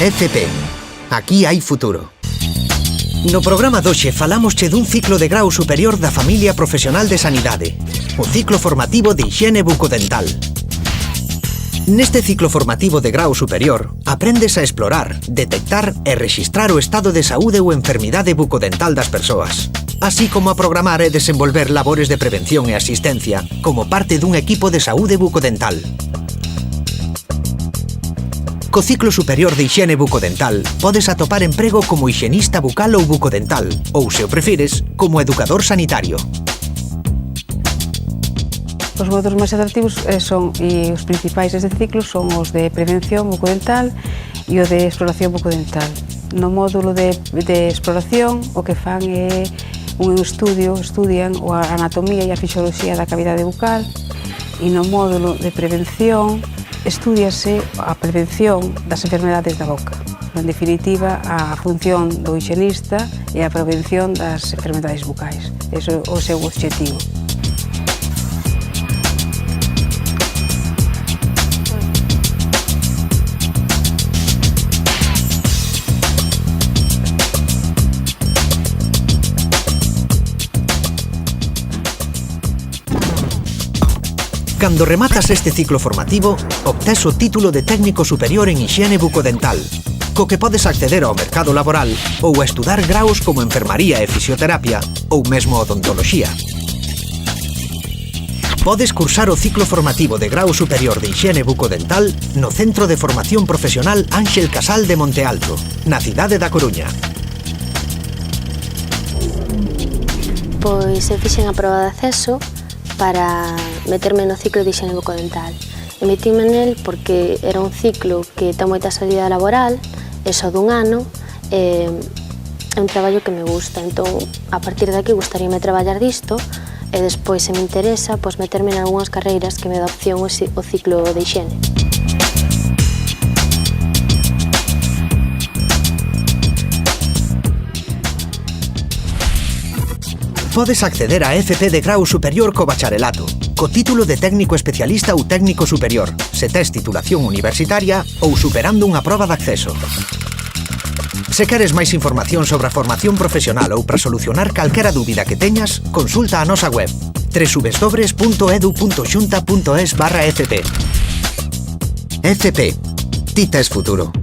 FP. Aquí hai futuro. No programa doxe falámosche dun ciclo de grau superior da familia profesional de sanidade, o ciclo formativo de hixiene bucodental. Neste ciclo formativo de grau superior, aprendes a explorar, detectar e rexistrar o estado de saúde ou enfermidade bucodental das persoas, así como a programar e desenvolver labores de prevención e asistencia como parte dun equipo de saúde bucodental. Co ciclo superior de hixiene bucodental podes atopar emprego como higienista bucal ou bucodental, ou, se o prefires, como educador sanitario. Os módulos máis atractivos e os principais deste ciclo son os de prevención bucodental e o de exploración bucodental. No módulo de exploración o que fan é un estudian a anatomía e a fisioloxía da cavidade bucal, e no módulo de prevención estúdiase a prevención das enfermedades da boca. En definitiva, a función do higienista e a prevención das enfermedades bucais. Ese é o seu obxectivo. Cando rematas este ciclo formativo, obtés o título de técnico superior en hixiene bucodental, co que podes acceder ao mercado laboral ou a estudar graus como enfermaría e fisioterapia ou mesmo odontoloxía. Podes cursar o ciclo formativo de grau superior de hixiene bucodental no Centro de Formación Profesional Ánxel Casal de Monte Alto, na cidade da Coruña. Pois eu fixen a proba de acceso para meterme no ciclo de higiene bucodental. E metíme nel porque era un ciclo que ten moita salida laboral, é só dun ano, é un traballo que me gusta. Entón, a partir de aquí, gustaríame traballar disto, e despois, se me interesa, pois meterme en algunhas carreiras que me dá opción o ciclo de higiene. Podes acceder a FP de grau superior co bacharelato, co título de técnico especialista ou técnico superior, se tes titulación universitaria ou superando unha proba de acceso. Se queres máis información sobre a formación profesional ou para solucionar calquera dúbida que teñas, consulta a nosa web www.edu.xunta.es/FP. FP. Ti tes futuro.